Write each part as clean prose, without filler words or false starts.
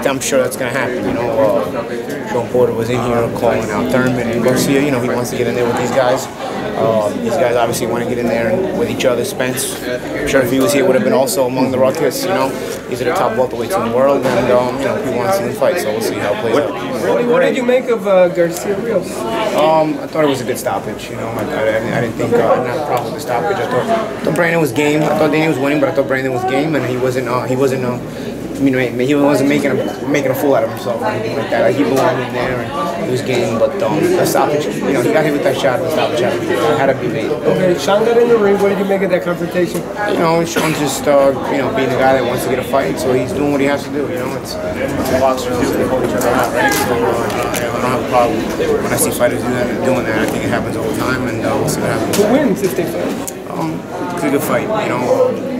I'm sure that's going to happen. You know, Sean Porter was in here calling out Thurman and Garcia. You know, he wants to get in there with these guys. These guys obviously want to get in there and with each other. Spence, I'm sure if he was here, would have been also among the ruckus. You know, these are the top welterweights in the world, and you know, he wants to fight. So we'll see how it plays out. What did you make of Garcia-Rios? I thought it was a good stoppage. You know, I didn't think I didn't have a problem with the stoppage. I thought Brandon was game. I thought Danny was winning, but I thought Brandon was game, and he wasn't. He wasn't making a fool out of himself or anything like that. Like, he belonged in there and he was game, but the stoppage, you know, he got hit with that shot. The stoppage had to be made. Okay, Sean got in the ring. What did you make of that confrontation? You know, Sean's just you know, being the guy that wants to get a fight, so he's doing what he has to do. You know, it's boxers do. They hold each other out, right? So I don't have a problem when I see fighters doing that. I think it happens all the time, and we'll see what happens. Who wins if they fight? It's a good fight. You know.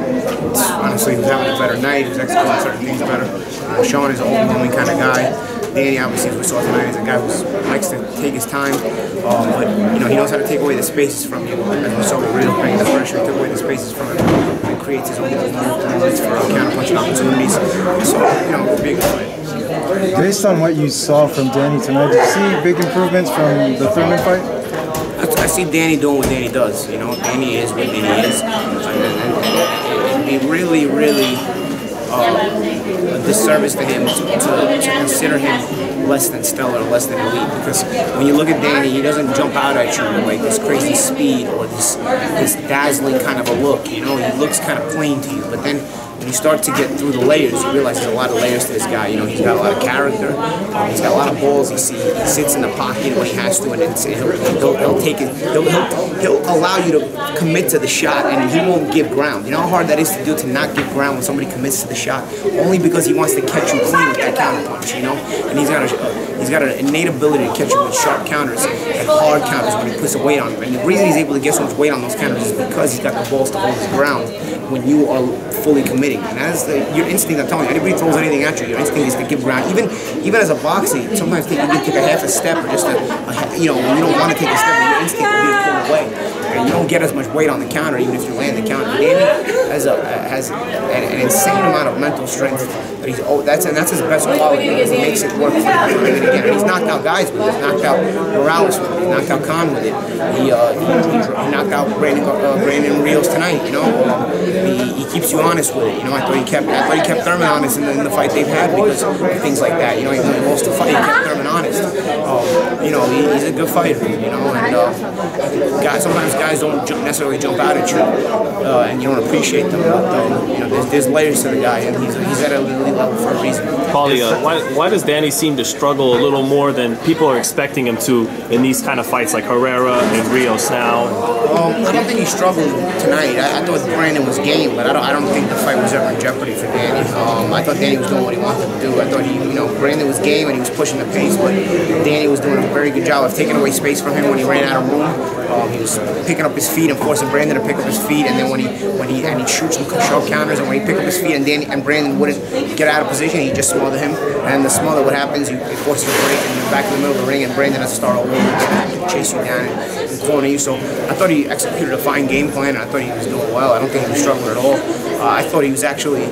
Honestly, he was having a better night. He was executing certain things better. Sean is an overwhelming kind of guy. Danny, obviously, as we saw tonight, is a guy who likes to take his time, but you know, he knows how to take away the spaces from you. As we saw with Rios bringing the pressure, he took away the spaces from him and creates his own movements for counter-punching opportunities. So, you know, it'll be a good fight. Based on what you saw from Danny tonight, did you see big improvements from the Thurman fight? I see Danny doing what Danny does. You know, Danny is what Danny is. It'd be really, really a disservice to him to consider him less than stellar, less than elite. Because when you look at Danny, he doesn't jump out at you with like this crazy speed or this dazzling kind of a look. You know, he looks kind of plain to you. But then when you start to get through the layers, you realize there's a lot of layers to this guy. You know, he's got a lot of character. He's got a lot of balls. He sits in the pocket when he has to, and then he'll take it. He'll allow you to commit to the shot, and he won't give ground. You know how hard that is to do, to not give ground when somebody commits to the shot, only because he wants to catch you clean with that counter punch. You know, and he's got an innate ability to catch you with sharp counters and hard counters when he puts a weight on him. And the reason he's able to get so much weight on those counters is because he's got the balls to hold his ground when you are fully committing. And that is your instinct. I'm telling you, anybody throws anything at you, your instinct is to give ground. Even as a boxer, sometimes you can take a half a step or just you know, when you don't want to take a step, your instinct will be to pull away. And you don't get as much weight on the counter, even if you land the counter. Danny has an insane amount of mental strength. That's his best quality. He makes it work for him time and again. And he's knocked out guys with it. He's knocked out Morales with it. He's knocked out Khan with it. He knocked out Brandon Rios tonight. You know, he keeps you honest with it. You know, I thought he kept Thurman honest in the fight they've had because of things like that. You know, even though he lost the fight, he kept Thurman honest. You know, he's a good fighter. You know, and sometimes guys don't necessarily jump out at you, and you don't appreciate them. But you know, there's layers to the guy, and he's at a elite level for a reason. Paulie, why does Danny seem to struggle a little more than people are expecting him to in these kind of fights like Herrera and Rios now? I don't think he struggled tonight. I thought Brandon was game, but I don't think the fight was ever in jeopardy for Danny. I thought Danny was doing what he wanted to do. I thought Brandon was game and he was pushing the pace, but Danny was doing a very good job of taking away space from him when he ran out of room. He was picking up his feet and forcing Brandon to pick up his feet, and then when he shoots some sharp counters, and when he picked up his feet and Brandon wouldn't get out of position, he just smothered him. And the smother, what happens? It forces a break, and you're back in the middle of the ring, and Brandon has to start all over again, chase you down and corner you. So I thought he executed a fine game plan, and I thought he was doing well. I don't think he was struggling at all. I thought he was actually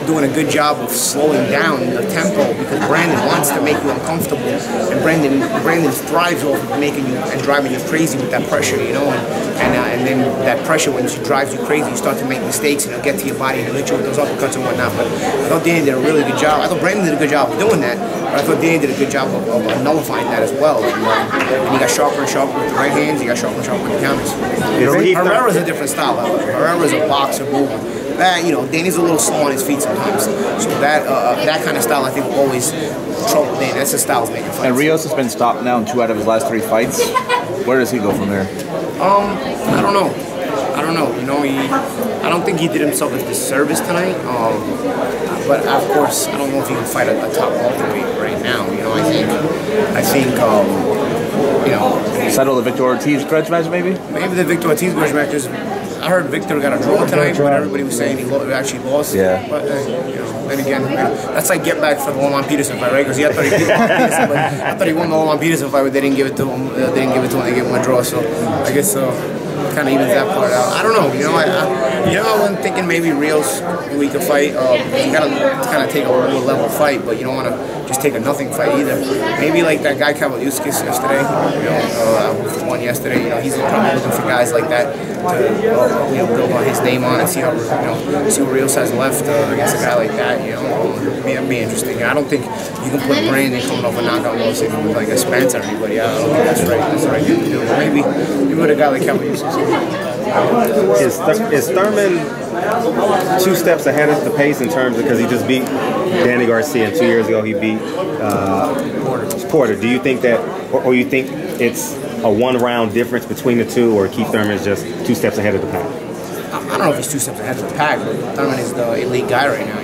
doing a good job of slowing down the tempo because Brandon wants to make you uncomfortable, and Brandon thrives off of making you and driving you crazy with that pressure, you know, and then that pressure, when it drives you crazy, you start to make mistakes and it'll get to your body and it'll hit you with those uppercuts and whatnot. But I thought Danny did a really good job. I thought Brandon did a good job of doing that, but I thought Danny did a good job of nullifying that as well. And he got sharper and sharper with the right hands, he got sharper and sharper with the counters. Herrera's a different style, however. Herrera's a boxer mover. You know, Danny's a little slow on his feet sometimes, so that kind of style I think will always trouble Danny. That's his style of making fights. And Rios has been stopped now in 2 out of his last 3 fights. Where does he go from there? I don't know. You know, I don't think he did himself a disservice tonight. But of course, I don't know if he can fight a top welterweight right now. You know, I think. You know, settle the Victor Ortiz grudge match, maybe. Maybe the Victor Ortiz grudge match is. I heard Victor got a draw tonight, but everybody was saying he actually lost. Yeah. But you know, then again, that's like get back for the Lamont Peterson fight, right? Because I thought he beat Lamont Peterson, but I thought he won the Lamont Peterson fight, but they didn't give it to him. They gave him a draw. So I guess kind of evens that part out. I don't know. I wasn't thinking maybe Rios we could fight. You gotta kind of take a lower level fight, but you don't want to just take a nothing fight either. Maybe like that guy Garcia-Rios yesterday. Who won yesterday. He's probably looking for guys like that to build on his name on and see how see what Rios has left against a guy like that. It'd be interesting. I don't think you can put Brandon coming off a knockout loss with like a Spence or anybody. I don't think that's right. That's the right thing to do. But maybe with a guy like Garcia-Rios. Is Thurman 2 steps ahead of the pace in terms of, because he just beat Danny Garcia, and 2 years ago he beat Porter. Do you think that, or you think it's a 1-round difference between the two, or Keith Thurman is just 2 steps ahead of the pack? I don't know if he's 2 steps ahead of the pack, but Thurman is the elite guy right now,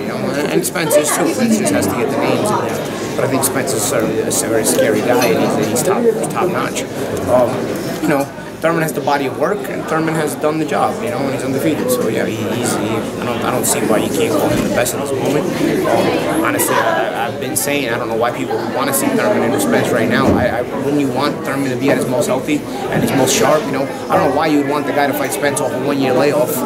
and Spence is too. Spence just has to get the names in there. But I think Spence is a very scary guy, and he's top notch. Thurman has the body of work, and Thurman has done the job, and he's undefeated. So yeah, I don't see why you can't call him the best at this moment. Honestly, I've been saying I don't know why people want to see Thurman in Spence right now. Wouldn't you want Thurman to be at his most healthy and his most sharp? I don't know why you would want the guy to fight Spence off a 1-year layoff.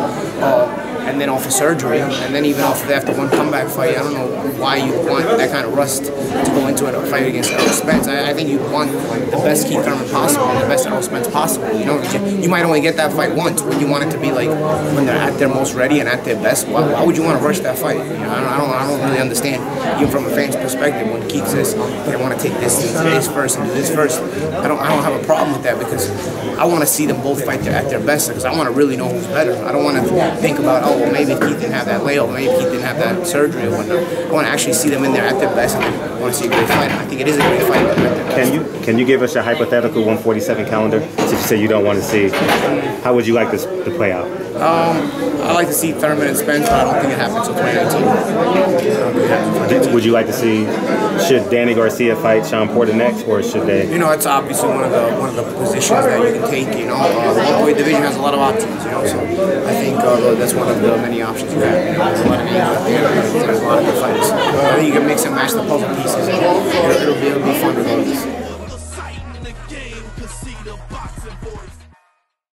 And then off of surgery, and then even after one comeback fight. I don't know why you want that kind of rust to go into a fight against Errol Spence. I think you want the best Keith Thurman possible, and the best Errol Spence possible. You might only get that fight once. Would you want it to be like when they're at their most ready and at their best? Why would you want to rush that fight? I don't really understand. Even from a fan's perspective, when Keith says they want to take this first and do this first, I don't have a problem with that, because I want to see them both fight at their best, because I want to really know who's better. I don't want to think about, oh, well, maybe Keith didn't have that layoff, maybe Keith didn't have that surgery or whatnot. I want to actually see them in there at their best, and I want to see a great fight. I think it is a great fight. Can you give us your hypothetical 147 calendar? Since you say you don't want to see, how would you like this to play out? I like to see Thurman and Spence, but I don't think it happens until 2019. Would you like to see, should Danny Garcia fight Sean Porter next, or should they? It's obviously one of the positions that you can take. The welterweight division has a lot of options. So I think that's one of the many options you have. There's a lot of names out there. There's a lot of good fighters. I think you can mix and match the puzzle pieces. It'll be fun regardless.